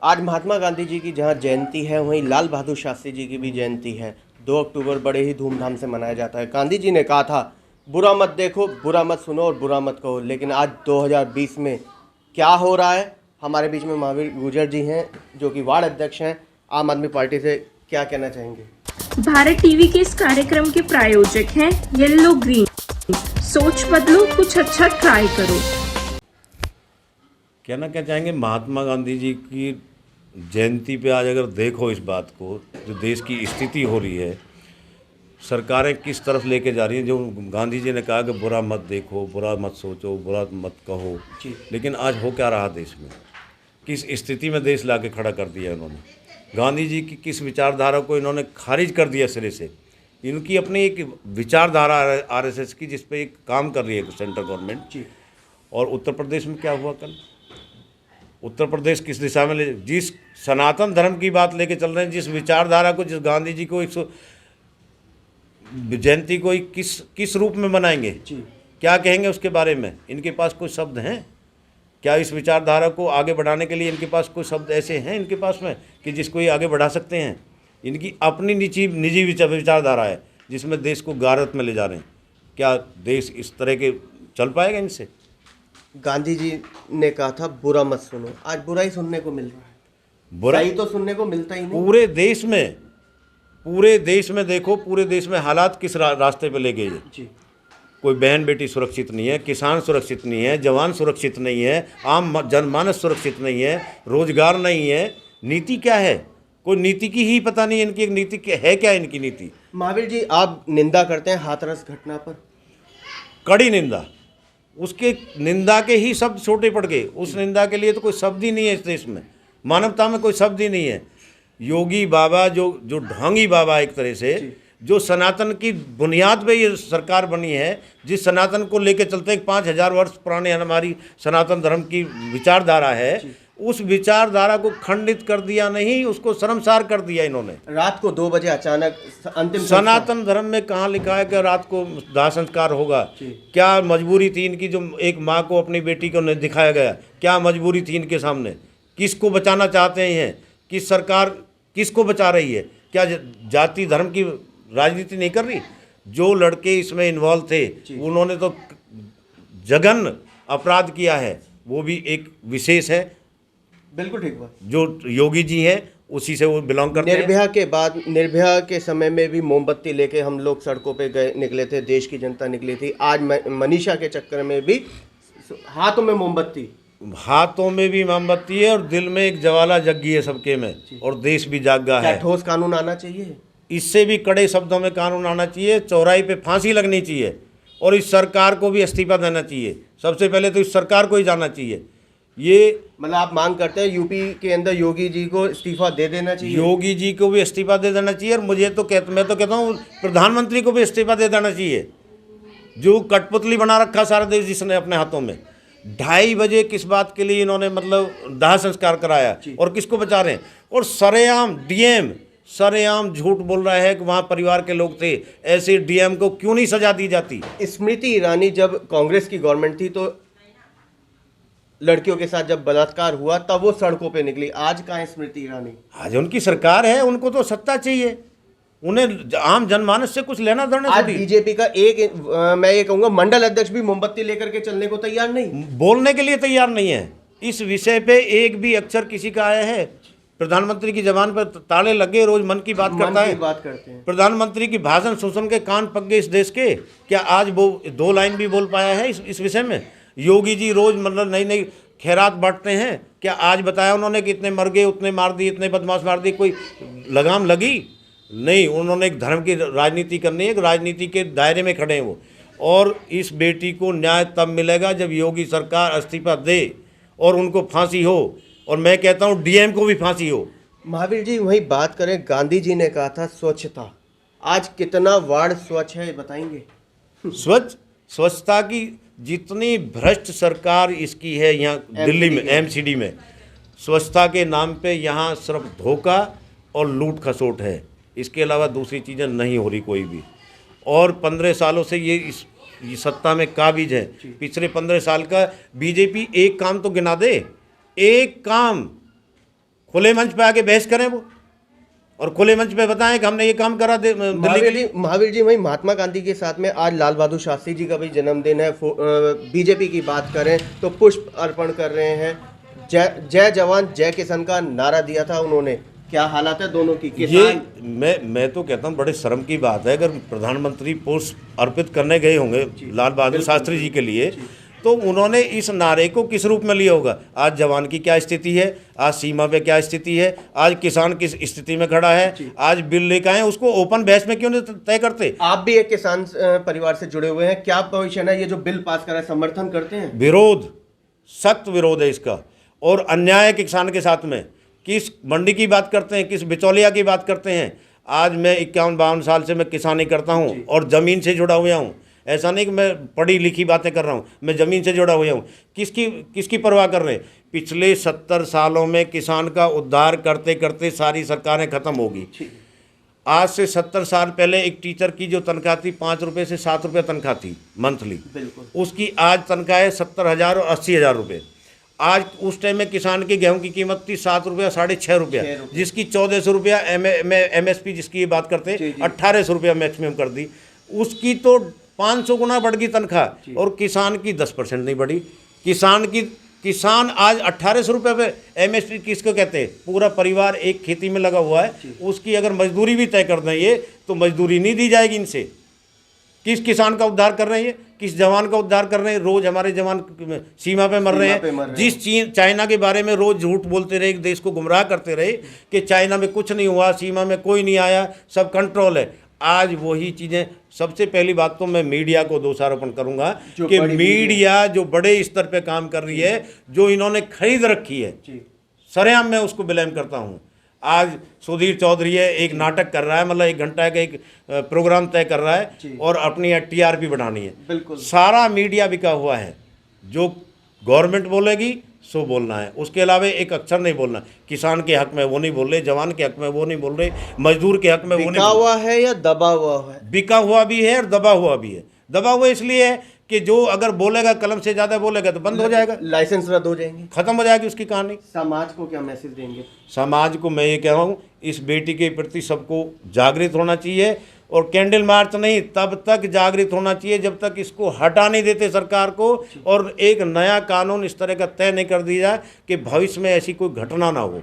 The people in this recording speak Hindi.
आज महात्मा गांधी जी की जहां जयंती है, वहीं लाल बहादुर शास्त्री जी की भी जयंती है। 2 अक्टूबर बड़े ही धूमधाम से मनाया जाता है। गांधी जी ने कहा था, बुरा मत देखो, बुरा मत सुनो और बुरा मत कहो। लेकिन आज 2020 में क्या हो रहा है? हमारे बीच में महावीर गुर्जर जी हैं, जो कि वार्ड अध्यक्ष हैं आम आदमी पार्टी से। क्या कहना चाहेंगे? भारत टीवी के इस कार्यक्रम के प्रायोजक हैं येलो ग्रीन। सोच बदलो, कुछ अच्छा ट्राई करो। क्या चाहेंगे, महात्मा गांधी जी की जयंती पे आज अगर देखो इस बात को, जो देश की स्थिति हो रही है, सरकारें किस तरफ लेके जा रही हैं। जो गांधी जी ने कहा कि बुरा मत देखो, बुरा मत सोचो, बुरा मत कहो, लेकिन आज हो क्या रहा देश में? किस स्थिति में देश लाके खड़ा कर दिया इन्होंने? गांधी जी की किस विचारधारा को इन्होंने खारिज कर दिया सिरे से। इनकी अपनी एक विचारधारा आरएसएस की, जिस पे एक काम कर रही है सेंट्रल गवर्नमेंट। और उत्तर प्रदेश में क्या हुआ कल? उत्तर प्रदेश किस दिशा में जिस सनातन धर्म की बात लेके चल रहे हैं, जिस विचारधारा को, जिस गांधी जी को जयंती को किस रूप में मनाएंगे, क्या कहेंगे उसके बारे में? इनके पास कोई शब्द हैं क्या? इस विचारधारा को आगे बढ़ाने के लिए इनके पास कोई शब्द ऐसे हैं इनके पास में कि जिसको ये आगे बढ़ा सकते हैं? इनकी अपनी निजी विचारधारा है, जिसमें देश को गारत में ले जा रहे हैं। क्या देश इस तरह के चल पाएगा इनसे? गांधी जी ने कहा था बुरा मत सुनो, आज बुरा ही सुनने को मिल रहा है। बुरा ही तो सुनने को मिलता ही नहीं। पूरे देश में देखो, पूरे देश में हालात किस रास्ते पे ले गए हैं। कोई बहन बेटी सुरक्षित नहीं है, किसान सुरक्षित नहीं है, जवान सुरक्षित नहीं है, आम जनमानस सुरक्षित नहीं है, रोजगार नहीं है। नीति क्या है? कोई नीति की ही पता नहीं इनकी। एक नीति है क्या इनकी नीति? महावीर जी, आप निंदा करते हैं हाथरस घटना पर? कड़ी निंदा। उसके निंदा के ही शब्द छोटे पड़ गए। उस निंदा के लिए तो कोई शब्द ही नहीं है इस देश में। मानवता में कोई शब्द ही नहीं है। योगी बाबा जो ढोंगी बाबा, एक तरह से जो सनातन की बुनियाद पे ये सरकार बनी है, जिस सनातन को लेके चलते हैं, 5000 वर्ष पुराने हमारी सनातन धर्म की विचारधारा है, उस विचारधारा को खंडित कर दिया, नहीं उसको शर्मसार कर दिया इन्होंने। रात को 2 बजे अचानक अंतिम सनातन धर्म में कहाँ लिखा है कि रात को दाह संस्कार होगा? क्या मजबूरी थी इनकी? जो एक माँ को अपनी बेटी को नहीं दिखाया गया, क्या मजबूरी थी इनके सामने? किसको बचाना चाहते हैं? किस सरकार किसको बचा रही है? क्या जाति धर्म की राजनीति नहीं कर रही? जो लड़के इसमें इन्वॉल्व थे, उन्होंने तो जघन्य अपराध किया है। वो भी एक विशेष है। बिल्कुल ठीक बात। जो योगी जी हैं, उसी से वो बिलोंग करते हैं। निर्भया के बाद, निर्भया के समय में भी मोमबत्ती लेके हम लोग सड़कों पे निकले थे, देश की जनता निकली थी। आज मनीषा के चक्कर में भी हाथों में भी मोमबत्ती है और दिल में एक ज्वाला जग गई है सबके में, और देश भी जागा है। ठोस कानून आना चाहिए, इससे भी कड़े शब्दों में कानून आना चाहिए। चौराहे पे फांसी लगनी चाहिए, और इस सरकार को भी इस्तीफा देना चाहिए। सबसे पहले तो इस सरकार को ही जाना चाहिए। ये मतलब आप मांग करते हैं यूपी के अंदर योगी जी को इस्तीफा दे देना चाहिए? योगी जी को भी इस्तीफा दे देना चाहिए, और मैं तो कहता हूँ प्रधानमंत्री को भी इस्तीफा दे देना चाहिए। जो कठपुतली बना रखा सारा देश जिसने अपने हाथों में। 2:30 बजे किस बात के लिए इन्होंने मतलब दाह संस्कार कराया, और किसको बचा रहे हैं? और सरेआम डीएम सरेआम झूठ बोल रहा है कि वहाँ परिवार के लोग थे। ऐसे डीएम को क्यों नहीं सजा दी जाती? स्मृति ईरानी जब कांग्रेस की गवर्नमेंट थी, तो लड़कियों के साथ जब बलात्कार हुआ तब वो सड़कों पे निकली। आज कहाँ है स्मृति ईरानी? आज उनकी सरकार है, उनको तो सत्ता चाहिए। उन्हें आम जनमानस से कुछ लेना देना। आज बीजेपी का मैं ये कहूँगा मंडल अध्यक्ष भी मोमबत्ती लेकर के चलने को तैयार नहीं, बोलने के लिए तैयार नहीं है। इस विषय पे एक भी अक्षर किसी का आया है? प्रधानमंत्री की जबान पर ताले लगे, रोज मन की बात करता है। बात करते हैं। प्रधानमंत्री की भाषण सुन के कान पक गए इस देश के। क्या आज वो 2 लाइन भी बोल पाया है इस विषय में? योगी जी रोज मतलब नई खैरात बांटते हैं। क्या आज बताया उन्होंने कि इतने मर गए, उतने मार दिए, इतने बदमाश मार दिए? कोई लगाम लगी? नहीं। उन्होंने एक धर्म की राजनीति करनी है, राजनीति के दायरे में खड़े हैं वो। और इस बेटी को न्याय तब मिलेगा जब योगी सरकार इस्तीफा दे और उनको फांसी हो, और मैं कहता हूँ डीएम को भी फांसी हो। महावीर जी, वही बात करें, गांधी जी ने कहा था स्वच्छता। आज कितना वार्ड स्वच्छ है बताएंगे? स्वच्छता की जितनी भ्रष्ट सरकार इसकी है यहाँ दिल्ली में, एमसीडी में, स्वच्छता के नाम पे यहाँ सिर्फ धोखा और लूट खसोट है। इसके अलावा दूसरी चीज़ें नहीं हो रही कोई भी। और 15 सालों से ये सत्ता में काबिज है। पिछले 15 साल का बीजेपी एक काम तो गिना दे, एक काम खुले मंच पे आके बहस करें वो, और खुले मंच पे बताएं कि हमने ये काम करा दिल्ली के लिए। महावीर जी, वही महात्मा गांधी के साथ में आज लाल बहादुर शास्त्री जी का भी जन्मदिन है। बीजेपी की बात करें तो पुष्प अर्पण कर रहे हैं। जय जवान जय किसान का नारा दिया था उन्होंने। क्या हालात है दोनों की? ये मैं तो कहता हूँ बड़े शर्म की बात है, अगर प्रधानमंत्री पुष्प अर्पित करने गए होंगे लाल बहादुर शास्त्री जी के लिए, तो उन्होंने इस नारे को किस रूप में लिया होगा? आज जवान की क्या स्थिति है, आज सीमा पे क्या स्थिति है, आज किसान किस स्थिति में खड़ा है, आज बिल लेकर आए उसको ओपन बहस में क्यों नहीं तय करते? आप भी एक किसान परिवार से जुड़े हुए हैं, क्या पोजीशन है? ये जो बिल पास करा है समर्थन करते हैं? विरोध, सख्त विरोध है इसका, और अन्याय किसान के साथ में। किस मंडी की बात करते हैं, किस बिचौलिया की बात करते हैं? आज मैं 51-52 साल से मैं किसानी करता हूँ और ज़मीन से जुड़ा हुआ हूँ। ऐसा नहीं कि मैं पढ़ी लिखी बातें कर रहा हूँ, मैं ज़मीन से जुड़ा हुआ हूँ। किसकी परवाह कर रहे हैं? पिछले 70 सालों में किसान का उद्धार करते करते सारी सरकारें ख़त्म होगी। आज से 70 साल पहले एक टीचर की जो तनख्वाह थी 5 रुपये से 7 रुपये तनख्वाह थी मंथली, उसकी आज तनख्वाह है 70,000 और 80,000 रुपये। आज उस टाइम में किसान की गेहूं की कीमत थी 7 रुपया 6.5 रुपया, जिसकी 1400 रुपया MSP जिसकी ये बात करते हैं 1800 रुपया मैक्सिमम कर दी। उसकी तो 500 गुना बढ़ गई तनख्वाह, और किसान की 10% नहीं बढ़ी। किसान आज 1800 रुपये पे MSP किसको कहते हैं? पूरा परिवार एक खेती में लगा हुआ है, उसकी अगर मजदूरी भी तय कर दें ये, तो मजदूरी नहीं दी जाएगी इनसे। किस किसान का उद्धार कर रहे हैं ये? किस जवान का उद्धार कर रहे हैं? रोज हमारे जवान सीमा पे मर रहे हैं। जिस चाइना के बारे में रोज झूठ बोलते रहे, देश को गुमराह करते रहे कि चाइना में कुछ नहीं हुआ, सीमा में कोई नहीं आया, सब कंट्रोल है। आज वही चीज़ें, सबसे पहली बात तो मैं मीडिया को दोषारोपण करूंगा कि मीडिया जो बड़े स्तर पे काम कर रही है, जो इन्होंने खरीद रखी है, सरेआम मैं उसको ब्लेम करता हूँ। आज सुधीर चौधरी है, एक नाटक कर रहा है, मतलब 1 घंटा का एक प्रोग्राम तय कर रहा है और अपनी TRP बढ़ानी है। सारा मीडिया बिका हुआ है। जो गवर्नमेंट बोलेगी सो बोलना है, उसके अलावा एक अक्षर नहीं बोलना। किसान के हक में वो नहीं बोल रहे, जवान के हक में वो नहीं बोल रहे, मजदूर के हक में वो नहीं। बिका हुआ है या दबा हुआ है? बिका हुआ भी है और दबा हुआ भी है। दबा हुआ इसलिए है कि जो अगर बोलेगा, कलम से ज़्यादा बोलेगा तो बंद हो जाएगा, लाइसेंस रद्द हो जाएंगे, खत्म हो जाएगी उसकी कहानी। समाज को क्या मैसेज देंगे? समाज को मैं ये कह रहा हूँ, इस बेटी के प्रति सबको जागृत होना चाहिए, और कैंडल मार्च नहीं, तब तक जागृत होना चाहिए जब तक इसको हटा नहीं देते सरकार को, और एक नया कानून इस तरह का तय नहीं कर दिया कि भविष्य में ऐसी कोई घटना ना हो।